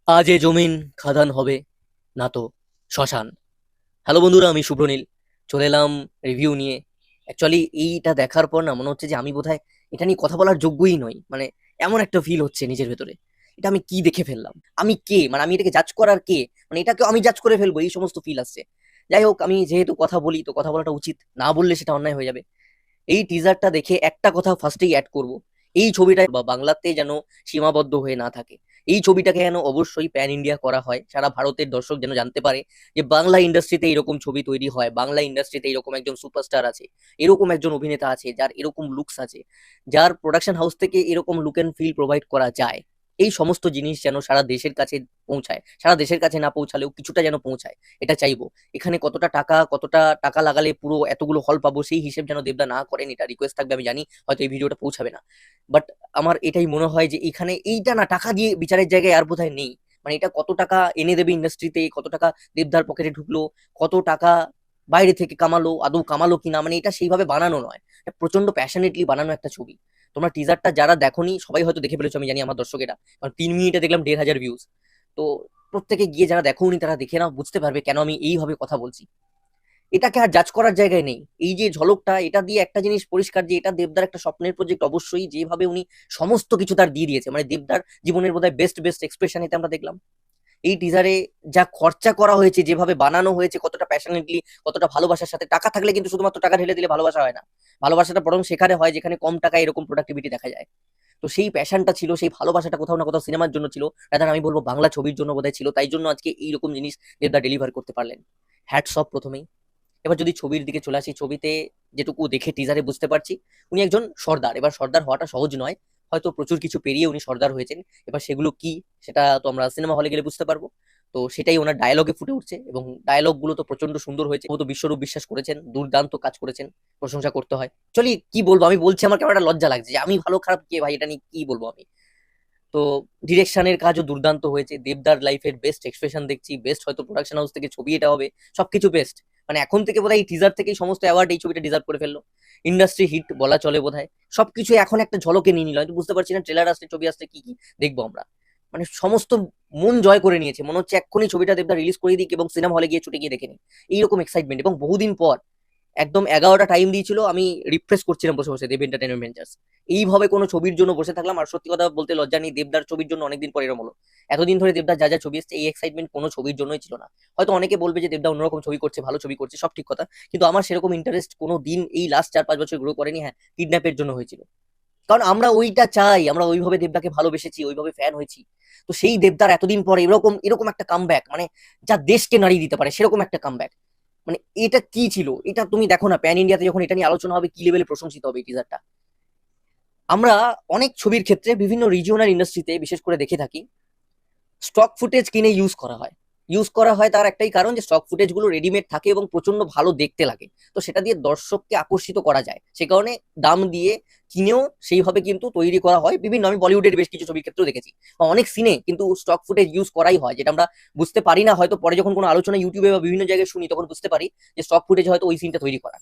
আজ এ জমিন খাদান হবে না তো শ্মশান। হ্যালো বন্ধুরা, আমি শুভ্রনীল চলে এলাম রিভিউ নিয়ে। অ্যাকচুয়ালি এইটা দেখার পর না মনে হচ্ছে যে আমি বোধহয় এটা নিয়ে কথা বলার যোগ্যই নই। মানে এমন একটা ফিল হচ্ছে নিজের ভেতরে। এটা আমি কি দেখে ফেললাম? আমি কে? মানে আমি এটাকে জাজ করার কে? মানে এটাকে আমি জাজ করে ফেলবো, এই সমস্ত ফিল আসছে। যাই হোক, আমি যেহেতু কথা বলি তো কথা বলাটা উচিত, না বললে সেটা অন্যায় হয়ে যাবে। এই টিজারটা দেখে একটা কথা ফার্স্টেই অ্যাড করব, এই ছবিটা বা বাংলাতে যেন সীমাবদ্ধ হয়ে না থাকে। এই ছবিটাকে যেন অবশ্যই প্যান ইন্ডিয়া করা হয়, সারা ভারতের দর্শক যেন জানতে পারে যে বাংলা ইন্ডাস্ট্রিতে এরকম ছবি তৈরি হয়, বাংলা ইন্ডাস্ট্রিতে এরকম একজন সুপারস্টার আছে, এরকম একজন অভিনেতা আছে যার এরকম লুকস আছে, যার প্রোডাকশন হাউস থেকে এরকম লুক এন্ড ফিল প্রোভাইড করা যায়। এই সমস্ত জিনিস যেন সারা দেশের কাছে পৌঁছায়, সারা দেশের কাছে না পৌঁছালেও কিছুটা যেন পৌঁছায়, এটা চাইবো। এখানে কতটা টাকা লাগালে পুরো এতগুলো হল পাবো সেই হিসেব যেন দেবদা না করেন, এটা রিকোয়েস্ট থাকবে। আমি জানি হয়তো এই ভিডিওটা পৌঁছাবে না, বাট আমার এটাই মনে হয় যে এখানে এইটা না টাকা দিয়ে বিচারের জায়গায় আর বোধহয় নেই। মানে এটা কত টাকা এনে দেবে ইন্ডাস্ট্রিতে, কত টাকা দেবদার পকেটে ঢুকলো, কত টাকা বাইরে থেকে কামালো, আদৌ কামালো কিনা, মানে এটা সেইভাবে বানানো নয়। এটা প্রচন্ড প্যাশনেটলি বানানো একটা ছবি। তোমরা টিজারটা যারা দেখোনি সবাই হয়তো দেখে ফেলেছো, আমি জানি আমার দর্শকেরা, কারণ 3 মিনিটে দেখলাম 1,500 ভিউজ। তো প্রত্যেকে গিয়ে যারা দেখোনি তারা দেখে নাও, বুঝতে পারবে কেন আমি এইভাবে কথা বলছি। এটাকে আর জাজ করার জায়গায় নেই। এই যে ঝলকটা, এটা দিয়ে একটা জিনিস পরিষ্কার যে এটা দেবদার একটা স্বপ্নের প্রজেক্ট। অবশ্যই যেভাবে উনি সমস্ত কিছু তার দিয়ে দিয়েছে, মানে দেবদার জীবনের বোধহয় বেস্ট বেস্ট এক্সপ্রেশন এতে আমরা দেখলাম। এই টিজারে যা খরচা করা হয়েছে, যেভাবে বানানো হয়েছে, কতটা প্যাশনেটলি, কতটা ভালোবাসার সাথে। টাকা থাকলে কিন্তু শুধুমাত্র টাকা ঢেলে দিলে ভালোবাসা হয় না। ভালোবাসাটা বরং সেখানে হয় যেখানে কম টাকায় এরকম প্রোডাক্টিভিটি দেখা যায়। তো সেই প্যাশনটা ছিল, সেই ভালোবাসাটা কোথাও না কোথাও সিনেমার জন্য ছিল, রাদার আমি বলবো বাংলা ছবির জন্য বোধহয় ছিল। তাই জন্য আজকে এইরকম জিনিস দেবদা ডেলিভার করতে পারলেন। হ্যাটস অফ প্রথমেই। এবার যদি ছবির দিকে চলে আসি, ছবিতে যেটুকু দেখে টিজারে বুঝতে পারছি উনি একজন সর্দার। এবার সর্দার হওয়াটা সহজ নয়, হয়তো প্রচুর কিছু পেরিয়ে উনি সর্দার হয়েছেন। এবার সেগুলো কি, সেটা তো আমরা সিনেমা হলে গেলে বুঝতে পারবো। তো সেটাই ওনার ডায়লগে ফুটে উঠছে, এবং ডায়লগ গুলো তো প্রচন্ড সুন্দর হয়েছে। ও তো বিশ্বরূপ বিশ্বাস করেছেন, দুর্দান্ত কাজ করেছেন, প্রশংসা করতে হয়। চলি কি বলবো, আমি বলছি আমার কেমন একটা লজ্জা লাগছে যে আমি ভালো খারাপ কে ভাই, এটা নিয়ে কি বলবো আমি। তো ডিরেকশনের কাজও দুর্দান্ত হয়েছে, দেবদার লাইফের বেস্ট এক্সপ্রেশন দেখছি, বেস্ট হয়তো প্রোডাকশন হাউস থেকে ছবি এটা হবে, সবকিছু বেস্ট। মানে এখন থেকে বোধহয় এই টিজার থেকেই সমস্ত অ্যাওয়ার্ড এই ছবিটা ডিজার্ভ করে ফেললো। ইন্ডাস্ট্রি হিট বলা চলে বোধহয়। সবকিছু এখন একটা ঝলকে নিয়ে নিল, হয়তো বুঝতে পারছি না ট্রেলার আসছে, ছবি আসছে, কি কি দেখবো আমরা। মানে সমস্ত মন জয় করে নিয়েছে, মনে হচ্ছে এক্ষুনি ছবিটা দেবদা রিলিজ করে দিক এবং সিনেমা হলে গিয়ে ছুটে গিয়ে দেখে নিই। এইরকম এক্সাইটমেন্ট, এবং বহুদিন পর। একদম 11টা টাইম দিয়েছিল, আমি রিফ্রেশ করছিলাম বসে বসে দেব এন্টারটেনমেন্ট ভেঞ্চার্স। এইভাবে কোনো ছবির জন্য বসে থাকলাম, আর সত্যি কথা বলতে লজ্জা নেই, দেবদার ছবির জন্য অনেকদিন পর এরকম হলো। এতদিন ধরে দেবদার যা যা ছবি এসছে, এই এক্সাইটমেন্ট কোনো ছবির জন্যই ছিল না। হয়তো অনেকে বলবে যে দেবদা অন্যরকম ছবি করছে, ভালো ছবি করছে, সব ঠিক কথা, কিন্তু আমার সেরকম ইন্টারেস্ট কোনো দিন এই লাস্ট 4-5 বছর গ্রো করেনি। হ্যাঁ, কিডন্যাপের জন্য হয়েছিল, কারণ আমরা ওইটা চাই, আমরা ওইভাবে দেবদাকে ভালোবেসেছি, ওইভাবে ফ্যান হয়েছি। তো সেই দেবদার এতদিন পরে এরকম এরকম একটা কামব্যাক, মানে যা দেশকে নাড়িয়ে দিতে পারে সেরকম একটা কামব্যাক। মানে এটা কি ছিল, এটা তুমি দেখো না প্যান ইন্ডিয়াতে যখন এটা নিয়ে আলোচনা হবে কি লেভেলে প্রশংসিত হবে এই টিজারটা। আমরা অনেক ছবির ক্ষেত্রে বিভিন্ন রিজিওনাল ইন্ডাস্ট্রিতে বিশেষ করে দেখে থাকি, স্টক ফুটেজ কিনে ইউজ করা হয় তার একটাই কারণ যে স্টক ফুটেজ গুলো রেডিমেড থাকে এবং প্রচন্ড ভালো দেখতে লাগে। তো সেটা দিয়ে দর্শককে আকর্ষিত করা যায়, সে কারণে দাম দিয়ে কিনেও সেইভাবে কিন্তু তৈরি করা হয়। বিভিন্ন, আমি বলিউডের বেশ কিছু ছবির ক্ষেত্রেও দেখেছি, বা অনেক সিনে কিন্তু স্টক ফুটেজ ইউজ করাই হয়, যেটা আমরা বুঝতে পারি না হয়তো পরে যখন কোনো আলোচনা ইউটিউবে বা বিভিন্ন জায়গায় শুনি তখন বুঝতে পারি যে স্টক ফুটেজ হয়তো ওই সিনটা তৈরি করা।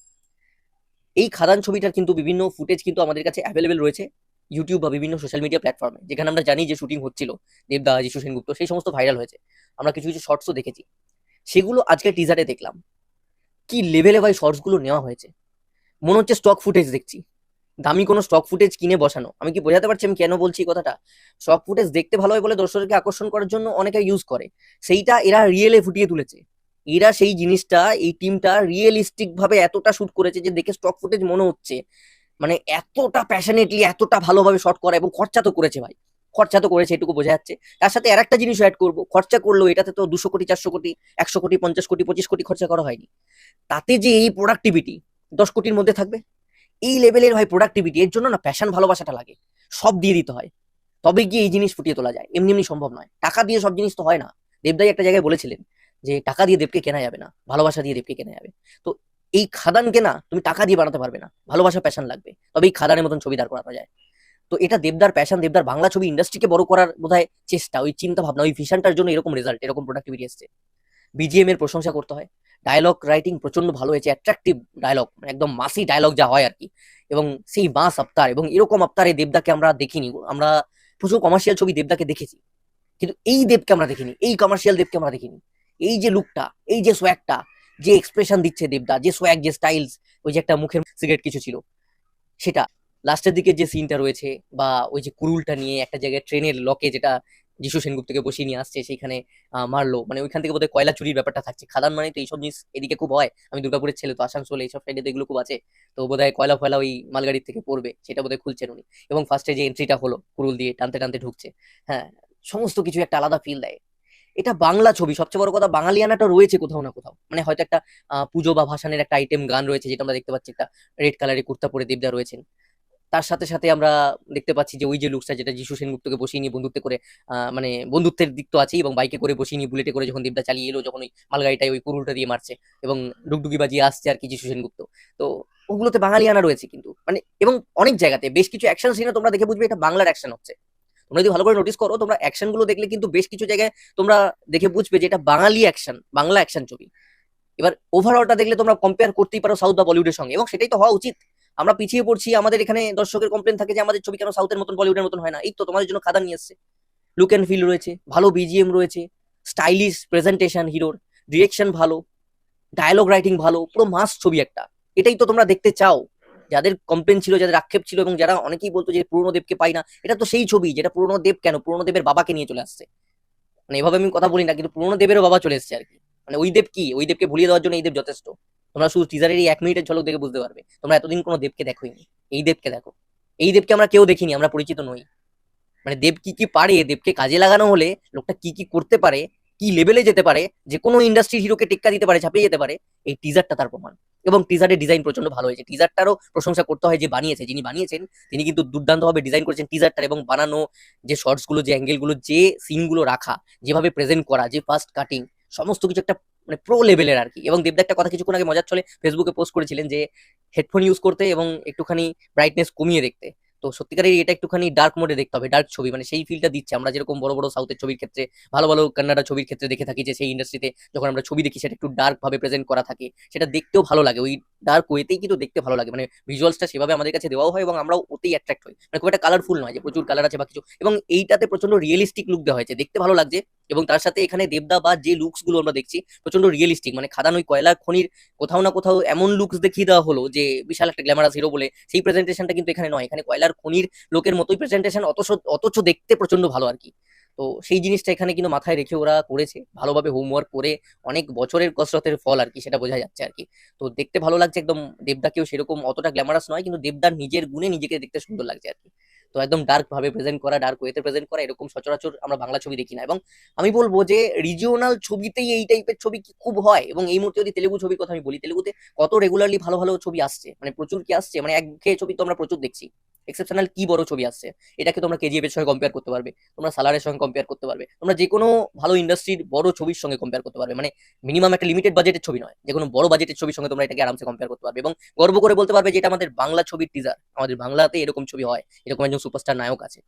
এই খাদান ছবিটার কিন্তু বিভিন্ন ফুটেজ কিন্তু আমাদের কাছে অ্যাভেলেবেল রয়েছে ইউটিউব বা বিভিন্ন সোশ্যাল মিডিয়া প্ল্যাটফর্মে, যেখানে আমরা জানি যে শুটিং হচ্ছিল দেবদা, যিশু সেনগুপ্ত, সেই সমস্ত ভাইরাল হয়েছে। আমরা কিছু কিছু শর্টসও দেখেছি, সেগুলো আজকে টিজারে দেখলাম। কি লেভেলে ভাই শর্টস গুলো নেওয়া হয়েছে, মনে হচ্ছে স্টক ফুটেজ দেখছি। দামি কোনো স্টক ফুটেজ কিনে বসানো। আমি কি বোঝাতে পারছি আমি কেন বলছি এই কথাটা? স্টক ফুটেজ দেখতে ভালো হয় বলে দর্শককে আকর্ষণ করার জন্য অনেকে ইউজ করে, সেইটা এরা রিয়েলে ফুটিয়ে তুলেছে। এরা সেই জিনিসটা, এই টিমটা রিয়েলিস্টিক ভাবে এতটা শুট করেছে যে দেখে স্টক ফুটেজ মনে হচ্ছে। মানে এতটা প্যাশনেটলি, এতটা ভালোভাবে শট করা, এবং খরচা তো করেছে ভাই, খরচা তো করেছে, এটুকু বোঝা যাচ্ছে। তার সাথে আর একটা জিনিস অ্যাড করবো, খরচা করলো এটাতে তো 200 কোটি, 400 কোটি, 100 কোটি, 50 কোটি, 25 কোটি খরচা করা হয়নি। তাতে যে এই প্রোডাক্টিভিটি 10 কোটির মধ্যে থাকবে, এই লেভেলের ভাই প্রোডাক্টিভিটি, এর জন্য না প্যাশন ভালোবাসাটা লাগে, সব দিয়ে দিতে হয়, তবে গিয়ে এই জিনিস ফুটিয়ে তোলা যায়। এমনি এমনি সম্ভব নয়, টাকা দিয়ে সব জিনিস তো হয় না। দেবদাই একটা জায়গায় বলেছিলেন যে টাকা দিয়ে দেবকে কেনা যাবে না, ভালোবাসা দিয়ে দেবকে কেনা যাবে। তো এই খাদানকে না তুমি টাকা দিয়ে বানাতে পারবে না, ভালোবাসা প্যাশন লাগবে, তবে এই খাদানের মতন ছবি দাঁড় করানো যায়। তো এটা দেবদার প্যাশন, দেবদার বাংলা ছবি ইন্ডাস্ট্রিকে বড় করার বোধহয় চেষ্টা, ওই চিন্তা ভাবনা, ওই ভিশনটার জন্য এরকম রেজাল্ট, এরকম প্রোডাক্টিভিটি এসছে। বিজিএম এর প্রশংসা করতে হয়, ডায়লগ রাইটিং প্রচন্ড ভালো হয়েছে, অ্যাট্রাকটিভ ডায়লগ, মানে একদম মাসি ডায়লগ যা হয় আর কি। এবং সেই মাস আবতার, এবং এরকম আবতারে দেবদাকে আমরা দেখিনি, আমরা প্রচুর কমার্শিয়াল ছবি দেবদাকে দেখেছি, কিন্তু এই দেবকে আমরা দেখিনি, এই কমার্শিয়াল দেবকে আমরা দেখিনি। এই যে লুকটা, এই যে সোয়াগটা, যে এক্সপ্রেশন দিচ্ছে দেবদা, যে সোয়াগ, যে স্টাইলস, ওই যে একটা মুখের সিগারেট কিছু ছিল সেটা, লাস্টের দিকে যে সিনটা রয়েছে, বা ওই যে কুরুলটা নিয়ে একটা জায়গায় ট্রেনের লকে যেটা যিশু সেনগুপ্তকে বসিয়ে নিয়ে আসছে সেইখানে মারলো, মানে ওইখান থেকে বোধহয় কয়লা চুরির ব্যাপারটা থাকছে। খাদান মানে তো এইসব জিনিস এদিকে খুব হয়, আমি দুর্গাপুরের ছেলে তো, আসানসোল এইসব সাইডে তো এগুলো খুব আছে। তো বোধহয় কয়লা ফয়লা ওই মালগাড়ির থেকে পড়বে, সেটা বোধহয় খুলছেন উনি। এবং ফার্স্টে যে এন্ট্রিটা হলো কুরুল দিয়ে টানতে টানতে ঢুকছে, হ্যাঁ, সমস্ত কিছু একটা আলাদা ফিল দেয়। এটা বাংলা ছবি, সবচেয়ে বড় কথা বাঙালিয়ানাটা রয়েছে কোথাও না কোথাও, মানে হয়তো একটা পুজো বা ভাসানের একটা আইটেম গান রয়েছে যেটা আমরা দেখতে পাচ্ছি, একটা রেড কালারের কুর্তা পরে দেবদা রয়েছেন। তার সাথে সাথে আমরা দেখতে পাচ্ছি যে ওই যে লুকসটা যেটা যিশু সেনগুপ্তকে বসিয়ে নিয়ে বন্ধুত্বে করে, মানে বন্ধুত্বের দিক তো আছেই, এবং বাইকে করে বসিয়ে নিয়ে বুলেটে করে যখন দেবদা চালিয়ে এলো, যখন ওই মালগাড়িটায় ওই কুরুলটা দিয়ে মারছে এবং ডুগডুগি বাজিয়ে আসছে আর কি যিশু সেনগুপ্ত। তো ওগুলোতে বাঙালিয়ানা রয়েছে কিন্তু, মানে এবং অনেক জায়গাতে বেশ কিছু অ্যাকশন সিনে তোমরা দেখে বুঝবে এটা বাংলার অ্যাকশন হচ্ছে। তোমরা যদি ভালো করে নোটিস করো, তোমরা অ্যাকশন গুলো দেখলে কিন্তু বেশ কিছু জায়গায় তোমরা দেখে বুঝবে যে এটা বাঙালি অ্যাকশন, বাংলা অ্যাকশন ছবি। এবার ওভারঅলটা দেখলে তোমরা কম্পেয়ার করতেই পারো সাউথ বা বলিউডের সঙ্গে, এবং সেটাই তো হওয়া উচিত। আমরা পিছিয়ে পড়ছি, আমাদের এখানে দর্শকের কমপ্লেন থাকে যে আমাদের ছবি কেন সাউথের মতন বলিউডের মতন হয় না। এই তো তোমাদের জন্য খাদান নিয়ে এসছে, লুক অ্যান্ড ফিল রয়েছে, ভালো বিজিএম রয়েছে, স্টাইলিশ প্রেজেন্টেশন হিরোর, ডিরেকশন ভালো, ডায়লগ রাইটিং ভালো, পুরো মাস ছবি একটা। এটাই তো তোমরা দেখতে চাও। যাদের কমপ্লেন ছিল, যাদের আক্ষেপ ছিল, এবং যারা অনেকেই বলতো যে পুরনো দেবকে পাই না, এটা তো সেই ছবি যেটা পুরনো দেব কেন পুরনো দেবের বাবাকে নিয়ে চলে আসছে। মানে এভাবে আমি কথা বলি না, কিন্তু পুরনো দেবেরও বাবা চলে এসেছে আর কি। মানে ওই দেব কি, ওই দেবকে ভুলিয়ে দেওয়ার জন্য এই দেব যথেষ্ট। তোমরা শুধু টিজারের এই 1 মিনিটের ঝলক দেখে বুঝতে পারবে, তোমরা এতদিন কোনো দেবকে দেখোইনি, এই দেবকে দেখো। এই দেবকে আমরা কেউ দেখিনি, আমরা পরিচিত নই। মানে দেব কি কি পারে, দেবকে কাজে লাগানো হলে লোকটা কি কি করতে পারে, কি লেভেলে যেতে পারে, যে কোনো ইন্ডাস্ট্রির হিরোকে টেক্কা দিতে পারে, ঝাঁপিয়ে যেতে পারে, এই টিজারটা তার প্রমাণ। এবং টিজারের ডিজাইন প্রচন্ড ভালো হয়েছে, টিজারটারও প্রশংসা করতে হয় যে বানিয়েছে, যিনি বানিয়েছেন তিনি কিন্তু দুর্দান্তভাবে ডিজাইন করেছেন টিজারটার, এবং বানানো যে শর্টস গুলো, যে অ্যাঙ্গেল গুলো, যে সিন গুলো রাখা, যেভাবে প্রেজেন্ট করা, যে ফার্স্ট কাটিং, সমস্ত কিছু একটা মানে প্রো লেভেলের আর কি। এবং দেবদা একটা কথা কিছুক্ষণ আগে মজার চলে ফেসবুকে পোস্ট করেছিলেন যে হেডফোন ইউজ করতে এবং একটুখানি ব্রাইটনেস কমিয়ে দেখতে। তো সত্যিকারের এটা একটুখানি ডার্ক মোডে দেখতে হবে, ডার্ক ছবি, মানে সেই ফিলটা দিচ্ছে। আমরা যেরকম বড় বড় সাউথের ছবির ক্ষেত্রে, ভালো ভালো কান্নাডা ছবির ক্ষেত্রে দেখে থাকি যে সেই ইন্ডাস্ট্রিতে যখন আমরা ছবি দেখি সেটা একটু ডার্ক ভাবে প্রেজেন্ট করা থাকে, সেটা দেখতেও ভালো লাগে, ওই ডার্ক ওয়েতেই কিন্তু দেখতে ভালো লাগে, মানে ভিজুয়ালসটা সেভাবে আমাদের কাছে দেওয়াও হয় এবং আমরাও ওতেই অ্যাট্রাক্ট হই। মানে খুব একটা কালারফুল নয় যে প্রচুর কালার আছে বা কিছু, এবং এইটাতে প্রচন্ড রিয়েলিস্টিক লুক দেওয়া হয়েছে, দেখতে ভালো লাগছে। এবং তার সাথে এখানে দেবদা বা যে লুকস গুলো আমরা দেখছি প্রচন্ড রিয়েলিস্টিক, মানে খাদান ওই কয়লা খনির কোথাও না কোথাও এমন লুকস দেখিয়ে দেওয়া হলো যে বিশাল একটা গ্ল্যামারাস হিরো বলে, সেই প্রেজেন্টেশনটা কিন্তু এখানে নয়। এখানে কয়লার খনির লোকের মতোই প্রেজেন্টেশন, অথচ দেখতে প্রচন্ড ভালো আর কি। তো সেই জিনিসটা এখানে কিন্তু মাথায় রেখে ওরা করেছে ভালোভাবে, হোমওয়ার্ক করে, অনেক বছরের কসরতের ফল আর কি, সেটা বোঝা যাচ্ছে আর কি। তো দেখতে ভালো লাগছে একদম। দেবদাকেও সেরকম অতটা গ্ল্যামারাস নয়, কিন্তু দেবদার নিজের গুণে নিজেকে দেখতে সুন্দর লাগছে আর কি। তো একদম ডার্ক ভাবে প্রেজেন্ট করা, ডার্ক ওয়েতে প্রেজেন্ট করা, এরকম সচরাচর আমরা বাংলা ছবি দেখি না। এবং আমি বলবো যে রিজিওনাল ছবিতেই এই টাইপের ছবি খুব হয়। এবং এই মুহূর্তে যদি তেলেগু ছবির কথা আমি বলি, তেলেগুতে কত রেগুলারলি ভালো ভালো ছবি আসছে, মানে প্রচুর কি আসছে, মানে একঘেয়ে ছবি তো আমরা প্রচুর দেখছি, এক্সেপশনাল কি বড় ছবি আসছে। এটাকে তোমরা কেজিএফ এর সঙ্গে কম্পেয়ার করতে পারবে, তোমরা সালারের সঙ্গে কম্পেয়ার করতে পারবে, তোমরা যে কোনো ভালো ইন্ডাস্ট্রির বড় ছবির সঙ্গে কম্পেয়ার করতে পারবে। মানে মিনিমাম একটা লিমিটেড বাজেটের ছবি নয়, যে কোনো বড় বাজেটের ছবির সঙ্গে তোমরা এটাকে আরামসে কম্পেয়ার করতে পারবে, এবং গর্ব করে বলতে পারবে যে এটা আমাদের বাংলা ছবির টিজার, আমাদের বাংলাতে এরকম ছবি হয়, এরকম একজন সুপারস্টার নায়ক আছে।